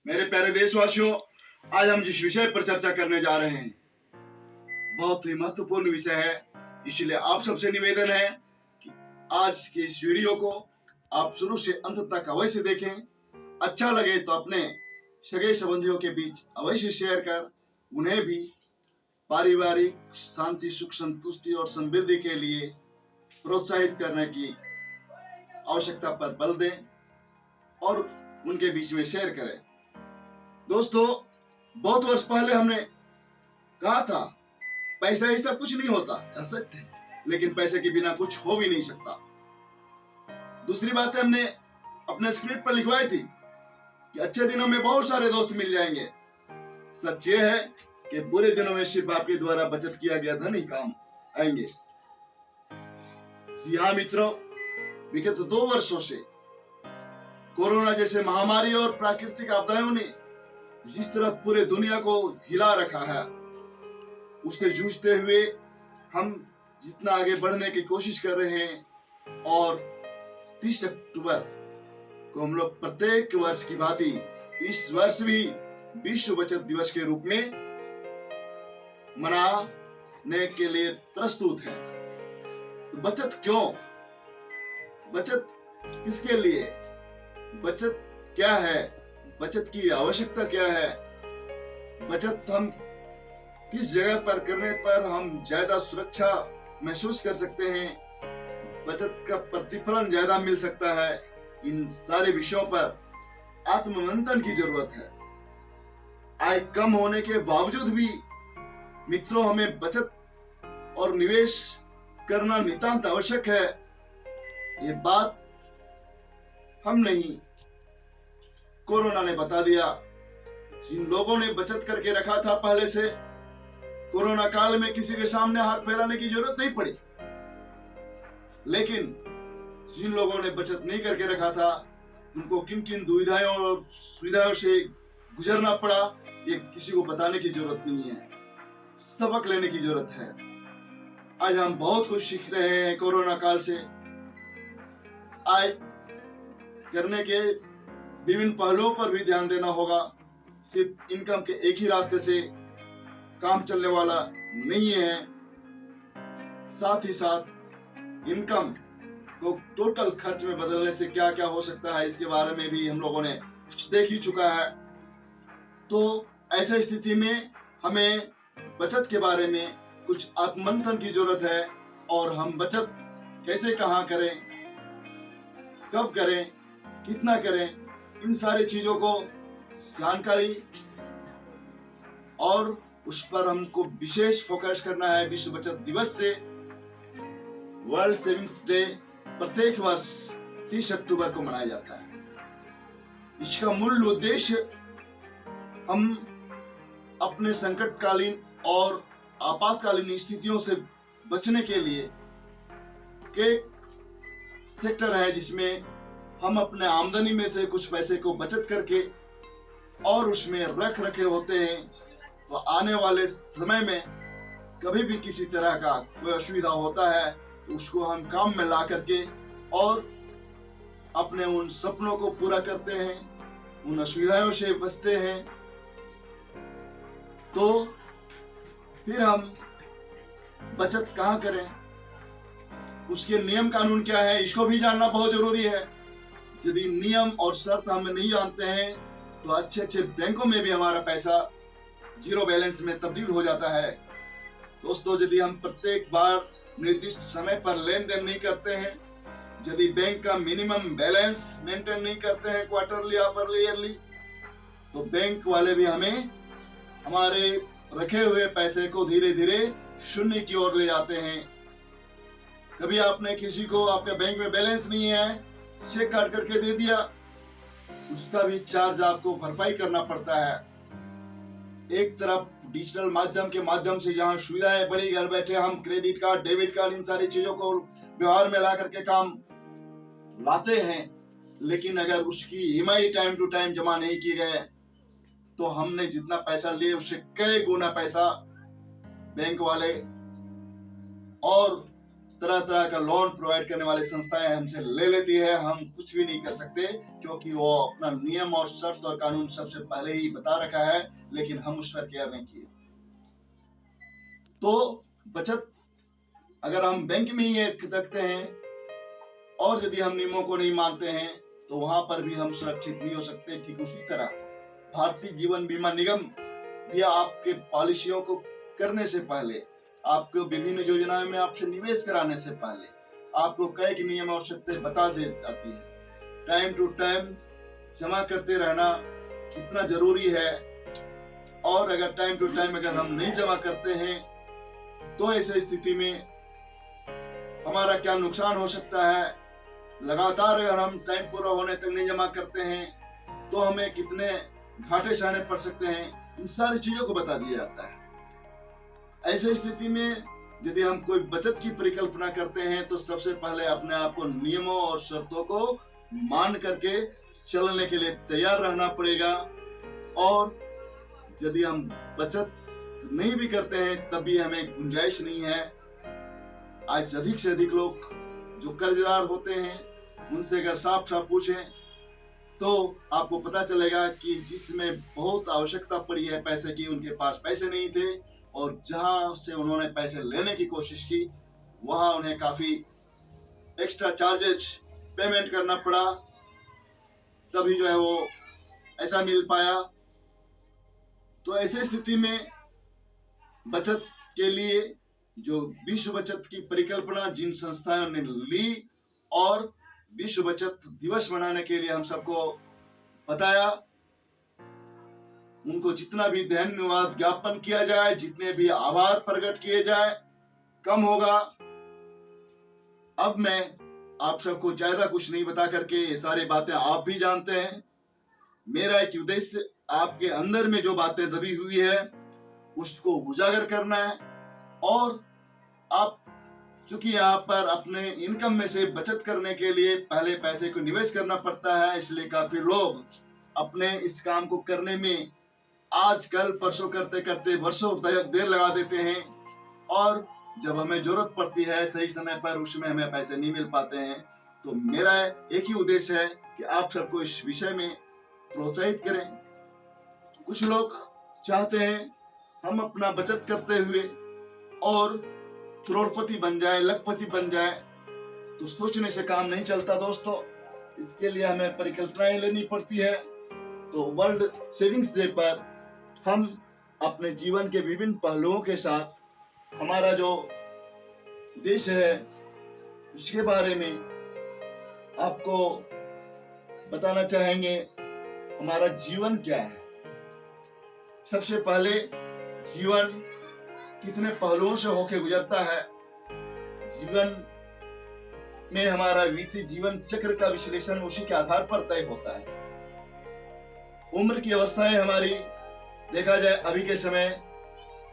मेरे प्यारे देशवासियों, आज हम जिस विषय पर चर्चा करने जा रहे हैं बहुत ही महत्वपूर्ण विषय है। इसलिए आप सबसे निवेदन है कि आज के इस वीडियो को आप शुरू से अंत तक अवश्य देखें। अच्छा लगे तो अपने सगे संबंधियों के बीच अवश्य शेयर कर उन्हें भी पारिवारिक शांति, सुख, संतुष्टि और समृद्धि के लिए प्रोत्साहित करने की आवश्यकता पर बल दें और उनके बीच में शेयर करें। दोस्तों, बहुत वर्ष पहले हमने कहा था पैसा ही सब कुछ नहीं होता, सत्य है, लेकिन पैसे के बिना कुछ हो भी नहीं सकता। दूसरी बात है, हमने अपने स्क्रिप्ट पर लिखवाई थी कि अच्छे दिनों में बहुत सारे दोस्त मिल जाएंगे। सच ये है कि बुरे दिनों में सिर्फ आपके द्वारा बचत किया गया धन ही काम आएंगे। जी हाँ मित्रों, विगत 2 वर्षों से कोरोना जैसे महामारी और प्राकृतिक आपदाओं ने जिस तरह पूरे दुनिया को हिला रखा है, उससे जूझते हुए हम जितना आगे बढ़ने की कोशिश कर रहे हैं और 30 अक्टूबर को हम लोग प्रत्येक वर्ष की भांति इस वर्ष भी विश्व बचत दिवस के रूप में मनाने के लिए प्रस्तुत है। तो बचत क्यों? बचत किसके लिए? बचत क्या है? बचत की आवश्यकता क्या है? बचत हम किस जगह पर करने पर हम ज्यादा सुरक्षा महसूस कर सकते हैं? बचत का प्रतिफलन ज्यादा मिल सकता है? इन सारे विषयों पर आत्ममंथन की जरूरत है। आय कम होने के बावजूद भी मित्रों, हमें बचत और निवेश करना नितांत आवश्यक है। ये बात हम नहीं, कोरोना ने बता दिया। जिन लोगों ने बचत करके रखा था पहले से, कोरोना काल में किसी के सामने हाथ फैलाने की जरूरत नहीं पड़ी। लेकिन जिन लोगों ने बचत नहीं करके रखा था, उनको किन किन दुविधाओं और सुविधाओं से गुजरना पड़ा, ये किसी को बताने की जरूरत नहीं है। सबक लेने की जरूरत है। आज हम बहुत कुछ सीख रहे हैं कोरोना काल से। आय करने के विभिन्न पहलुओं पर भी ध्यान देना होगा। सिर्फ इनकम के एक ही रास्ते से काम चलने वाला नहीं है। साथ ही साथ इनकम को टोटल खर्च में बदलने से क्या क्या हो सकता है, इसके बारे में भी हम लोगों ने देख ही चुका है। तो ऐसे स्थिति में हमें बचत के बारे में कुछ आत्ममंथन की जरूरत है। और हम बचत कैसे, कहाँ करें, कब करें, कितना करें, इन सारी चीजों को जानकारी और उस पर हमको विशेष फोकस करना है। विश्व बचत दिवस से वर्ल्ड सेविंग्स डे प्रत्येक वर्ष 30 अक्टूबर को मनाया जाता है। इसका मूल उद्देश्य हम अपने संकटकालीन और आपातकालीन स्थितियों से बचने के लिए के सेक्टर है, जिसमें हम अपने आमदनी में से कुछ पैसे को बचत करके और उसमें रख रखे होते हैं। तो आने वाले समय में कभी भी किसी तरह का कोई असुविधा होता है तो उसको हम काम में ला करके और अपने उन सपनों को पूरा करते हैं, उन असुविधाओं से बचते हैं। तो फिर हम बचत कहाँ करें, उसके नियम कानून क्या है, इसको भी जानना बहुत जरूरी है। यदि नियम और शर्त हम नहीं जानते हैं तो अच्छे अच्छे बैंकों में भी हमारा पैसा जीरो बैलेंस में तब्दील हो जाता है। दोस्तों, यदि हम प्रत्येक बार निर्दिष्ट समय पर लेन देन नहीं करते हैं, यदि बैंक का मिनिमम बैलेंस मेंटेन नहीं करते हैं क्वार्टरली या ईयरली, तो बैंक वाले भी हमें हमारे रखे हुए पैसे को धीरे धीरे शून्य की ओर ले जाते हैं। कभी आपने किसी को आपके बैंक में बैलेंस नहीं है, चेक काट करके दे दिया, उसका भी चार्ज आपको भरपाई करना पड़ता है। एक तरफ डिजिटल माध्यम के माध्यम से जहां सुविधाएं बड़ी, घर बैठे हम क्रेडिट कार्ड, डेबिट कार्ड, इन सारी चीजों को व्यवहार में ला करके काम लाते हैं, लेकिन अगर उसकी ईएमआई टाइम टू टाइम जमा नहीं किए गए तो हमने जितना पैसा लिए उससे कई गुना पैसा बैंक वाले और तरह तरह का लोन प्रोवाइड करने वाली संस्थाएं हमसे ले लेती है। हम कुछ भी नहीं कर सकते क्योंकि वो अपना नियम और शर्त और कानून सबसे पहले ही बता रखा है, लेकिन हम उस पर केयर नहीं किए। तो बचत अगर हम बैंक में ही रखते हैं और यदि हम नियमों को नहीं मानते हैं तो वहां पर भी हम सुरक्षित नहीं हो सकते। ठीक उसी तरह भारतीय जीवन बीमा निगम भी आपके पॉलिसियों को करने से पहले, आपको विभिन्न योजनाओं में आपसे निवेश कराने से पहले आपको कई नियम और शर्तें बता दी जाती है। टाइम टू टाइम जमा करते रहना कितना जरूरी है, और अगर टाइम टू टाइम अगर हम नहीं जमा करते हैं तो ऐसी स्थिति में हमारा क्या नुकसान हो सकता है। लगातार अगर हम टाइम पूरा होने तक नहीं जमा करते हैं तो हमें कितने घाटे सहने पड़ सकते हैं, इन सारी चीजों को बता दिया जाता है। ऐसी स्थिति में यदि हम कोई बचत की परिकल्पना करते हैं तो सबसे पहले अपने आप को नियमों और शर्तों को मान करके चलने के लिए तैयार रहना पड़ेगा। और यदि हम बचत नहीं भी करते हैं तब भी हमें गुंजाइश नहीं है। आज अधिक से अधिक लोग जो कर्जदार होते हैं उनसे अगर साफ साफ पूछें तो आपको पता चलेगा कि जिसमें बहुत आवश्यकता पड़ी है पैसे की, उनके पास पैसे नहीं थे, और जहां से उन्होंने पैसे लेने की कोशिश की वहां उन्हें काफी एक्स्ट्रा चार्जेस पेमेंट करना पड़ा, तभी जो है वो ऐसा मिल पाया। तो ऐसी स्थिति में बचत के लिए जो विश्व बचत की परिकल्पना जिन संस्थाओं ने ली और विश्व बचत दिवस मनाने के लिए हम सबको बताया, उनको जितना भी धन्यवाद ज्ञापन किया जाए, जितने भी आभार प्रकट किए जाए, कम होगा। अब मैं आप सबको ज्यादा कुछ नहीं बता करके, ये सारी बातें आप भी जानते हैं। मेरा एक उद्देश्य आपके अंदर में जो बातें दबी हुई है उसको उजागर करना है। और आप चूंकि यहाँ पर अपने इनकम में से बचत करने के लिए पहले पैसे को निवेश करना पड़ता है, इसलिए काफी लोग अपने इस काम को करने में आज कल परसों करते करते वर्षों देर लगा देते हैं, और जब हमें जरूरत पड़ती है सही समय पर उसमें हमें पैसे नहीं मिल पाते हैं। तो मेरा एक ही उद्देश्य है कि आप सबको इस विषय में प्रोत्साहित करें। कुछ लोग चाहते हैं हम अपना बचत करते हुए और करोड़पति बन जाए, लखपति बन जाए, तो सोचने से काम नहीं चलता दोस्तों। इसके लिए हमें परिकल्पनाएं लेनी पड़ती है। तो वर्ल्ड सेविंग्स डे पर हम अपने जीवन के विभिन्न पहलुओं के साथ हमारा जो देश है उसके बारे में आपको बताना चाहेंगे। हमारा जीवन क्या है? सबसे पहले जीवन कितने पहलुओं से होकर गुजरता है। जीवन में हमारा बीती जीवन चक्र का विश्लेषण उसी के आधार पर तय होता है। उम्र की अवस्थाएं हमारी देखा जाए अभी के समय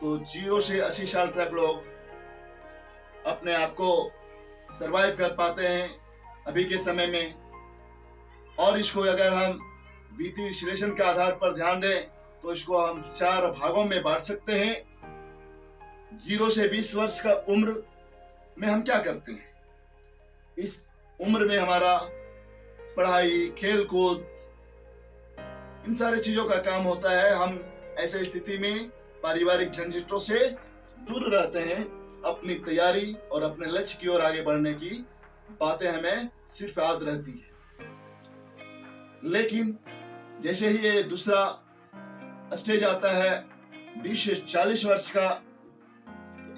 तो 0 से 80 साल तक लोग अपने आप को सरवाइव कर पाते हैं अभी के समय में। और इसको अगर हम बीती विश्लेषण के आधार पर ध्यान दें तो इसको हम 4 भागों में बांट सकते हैं। 0 से 20 वर्ष का उम्र में हम क्या करते हैं? इस उम्र में हमारा पढ़ाई, खेल कूद, इन सारी चीजों का काम होता है। हम ऐसे स्थिति में पारिवारिक झंझटों से दूर रहते हैं। अपनी तैयारी और अपने लक्ष्य की ओर आगे बढ़ने की बातें हमें सिर्फ याद रहती है। लेकिन जैसे ही ये दूसरा स्टेज आता है 20 से 40 वर्ष का,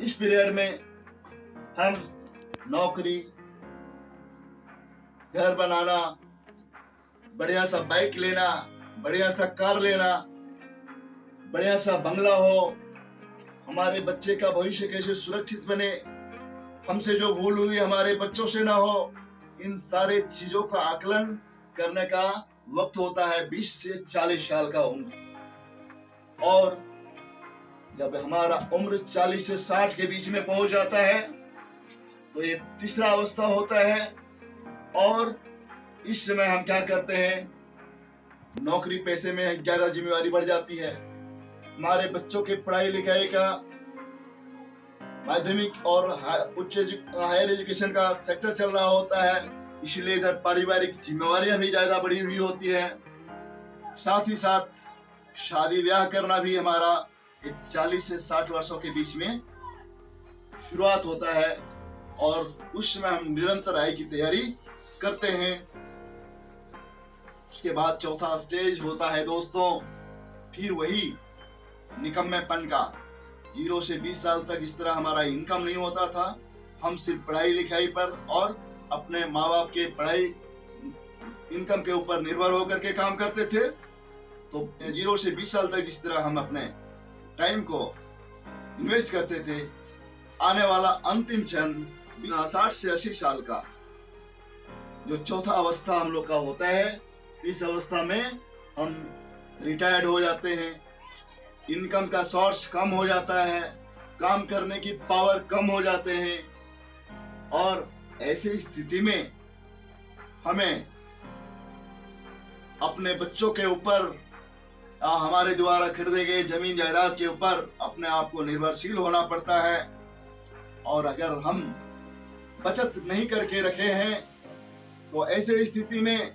इस पीरियड में हम नौकरी, घर बनाना, बढ़िया सा बाइक लेना, बढ़िया सा कार लेना, बढ़िया सा बंगला हो, हमारे बच्चे का भविष्य कैसे सुरक्षित बने, हमसे जो भूल हुई हमारे बच्चों से ना हो, इन सारे चीजों का आकलन करने का वक्त होता है 20 से 40 साल का उम्र। और जब हमारा उम्र 40 से 60 के बीच में पहुंच जाता है तो ये तीसरा अवस्था होता है। और इस समय हम क्या करते हैं? नौकरी पैसे में ज्यादा जिम्मेवारी बढ़ जाती है। हमारे बच्चों के पढ़ाई लिखाई का माध्यमिक और हायर एजुकेशन का सेक्टर चल रहा होता है, इसलिए इधर पारिवारिक जिम्मेवारियां भी ज्यादा बढ़ी हुई होती है। साथ ही साथ शादी ब्याह करना भी हमारा एक 40 से 60 वर्षों के बीच में शुरुआत होता है, और उस समय हम निरंतर आय की तैयारी करते हैं। उसके बाद चौथा स्टेज होता है दोस्तों, फिर वही निकम्मेपन का। 0 से 20 साल तक इस तरह हमारा इनकम नहीं होता था। हम सिर्फ पढ़ाई लिखाई पर और अपने माँ बाप के पढ़ाई इनकम के ऊपर निर्भर होकर के काम करते थे। तो 0 से 20 साल तक जिस तरह हम अपने टाइम को इन्वेस्ट करते थे, आने वाला अंतिम क्षण 60 से 80 साल का जो चौथा अवस्था हम लोग का होता है, इस अवस्था में हम रिटायर्ड हो जाते हैं। इनकम का सोर्स कम हो जाता है, काम करने की पावर कम हो जाते हैं, और ऐसी स्थिति में हमें अपने बच्चों के ऊपर हमारे द्वारा खरीदे गए जमीन जायदाद के ऊपर अपने आप को निर्भरशील होना पड़ता है। और अगर हम बचत नहीं करके रखे हैं तो ऐसे स्थिति में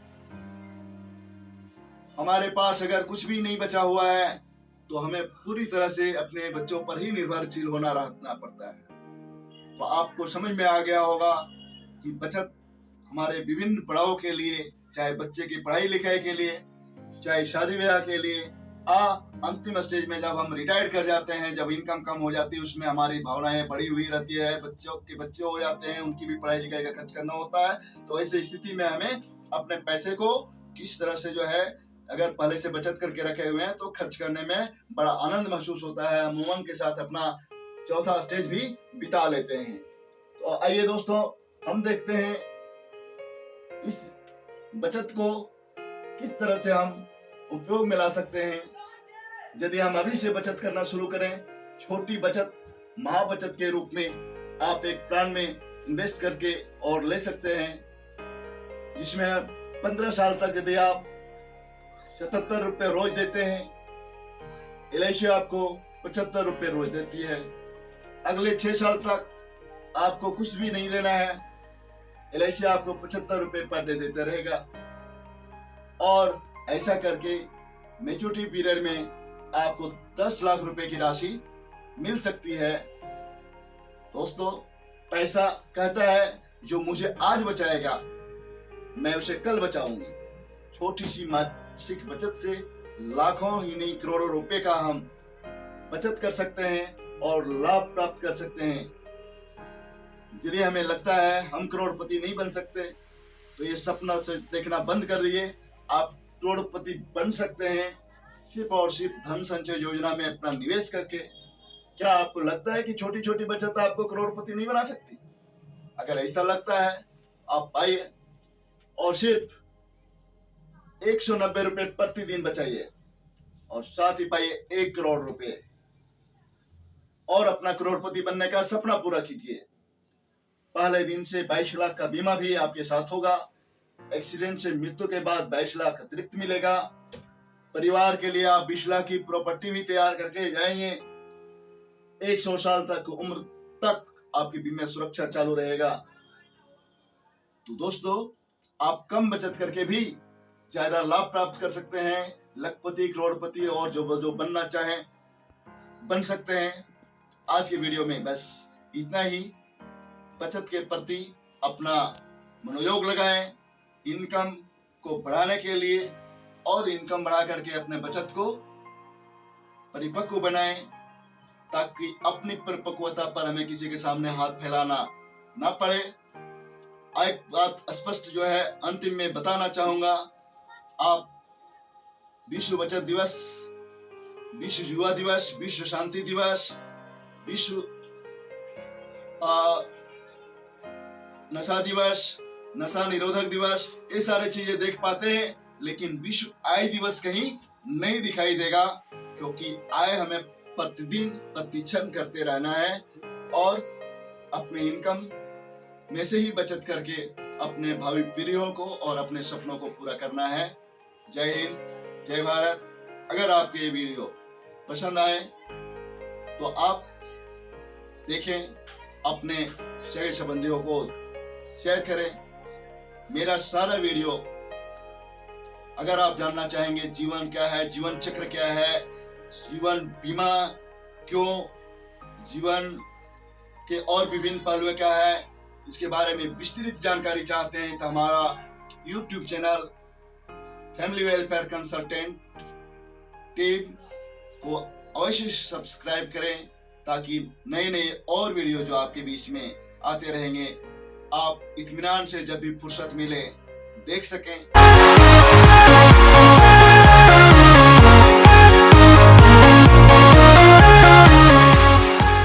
हमारे पास अगर कुछ भी नहीं बचा हुआ है तो हमें पूरी तरह से अपने बच्चों पर ही निर्भरशील होना रहना पड़ता है। तो आपको समझ में आ गया होगा कि बचत हमारे विभिन्न पड़ाव के लिए, चाहे बच्चे की पढ़ाई लिखाई के लिए, चाहे शादी ब्याह के लिए, अंतिम स्टेज में जब हम रिटायर कर जाते हैं, जब इनकम कम हो जाती है, उसमें हमारी भावनाएं बढ़ी हुई रहती है, बच्चों के बच्चे हो जाते हैं, उनकी भी पढ़ाई लिखाई का खर्च करना होता है। तो ऐसी स्थिति में हमें अपने पैसे को किस तरह से जो है, अगर पहले से बचत करके रखे हुए हैं तो खर्च करने में बड़ा आनंद महसूस होता है। हम उमंग के साथ अपना चौथा स्टेज भी बिता लेते हैं। तो आइए दोस्तों, हम देखते हैं इस बचत को किस तरह से हम उपयोग में ला सकते हैं। यदि हम अभी से बचत करना शुरू करें, छोटी बचत महा बचत के रूप में आप एक प्लान में इन्वेस्ट करके और ले सकते हैं, जिसमें 15 साल तक यदि आप 77 रुपए रोज देते हैं, LIC आपको 75 रुपए रोज देती है। अगले 6 साल तक आपको कुछ भी नहीं देना है, LIC आपको 75 रुपए पर दे देते रहेगा, और ऐसा करके मैच्योरिटी पीरियड में आपको 10 लाख रुपए की राशि मिल सकती है। दोस्तों, पैसा कहता है जो मुझे आज बचाएगा मैं उसे कल बचाऊंगी। छोटी सी मासिक बचत से लाखों ही नहीं करोड़ों रुपए का हम बचत कर सकते हैं और लाभ प्राप्त कर सकते हैं। यदि हमें लगता है हम करोड़पति नहीं बन सकते तो ये सपना से देखना बंद कर दीजिए। आप करोड़पति बन सकते हैं सिर्फ और सिर्फ धन संचय योजना में अपना निवेश करके। क्या आपको लगता है कि छोटी छोटी बचत आपको करोड़पति नहीं बना सकती? अगर ऐसा लगता है, आप आइए और सिर्फ 190 रुपए प्रतिदिन बचाइए और साथ ही पाइए 1 करोड़ रुपए, और अपना करोड़पति बनने का सपना पूरा कीजिए। पहले दिन से 22 लाख का बीमा भी आपके साथ होगा। एक्सीडेंट से मृत्यु के बाद 22 लाख अतिरिक्त मिलेगा। परिवार के लिए आप 20 लाख की प्रॉपर्टी भी तैयार करके जाएंगे। 100 साल तक उम्र तक आपकी बीमा सुरक्षा चालू रहेगा। तो दोस्तों, आप कम बचत करके भी ज्यादा लाभ प्राप्त कर सकते हैं। लखपति, करोड़पति और जो बनना चाहें बन सकते हैं। आज के वीडियो में बस इतना ही। बचत के प्रति अपना मनोयोग लगाएं, इनकम को बढ़ाने के लिए, और इनकम बढ़ा करके अपने बचत को परिपक्व बनाएं, ताकि अपनी परिपक्वता पर हमें किसी के सामने हाथ फैलाना ना पड़े। एक बात स्पष्ट जो है अंतिम में बताना चाहूंगा, आप विश्व बचत दिवस, विश्व युवा दिवस, विश्व शांति दिवस, विश्व नशा दिवस, नशा निरोधक दिवस, ये सारी चीजें देख पाते हैं, लेकिन विश्व आय दिवस कहीं नहीं दिखाई देगा, क्योंकि आय हमें प्रतिदिन प्रतिक्षण करते रहना है और अपने इनकम में से ही बचत करके अपने भावी पीढ़ियों को और अपने सपनों को पूरा करना है। जय हिंद, जय भारत। अगर आपके ये वीडियो पसंद आए तो आप देखें, अपने शरीर संबंधियों को शेयर करें। मेरा सारा वीडियो अगर आप जानना चाहेंगे जीवन क्या है, जीवन चक्र क्या है, जीवन बीमा क्यों, जीवन के और विभिन्न पहलू क्या है, इसके बारे में विस्तृत जानकारी चाहते हैं तो हमारा YouTube channel family welfare consultant team को अवश्य सब्सक्राइब करें, ताकि नए नए और वीडियो जो आपके बीच में आते रहेंगे आप इत्मीनान से जब भी फुर्सत मिले देख सकें।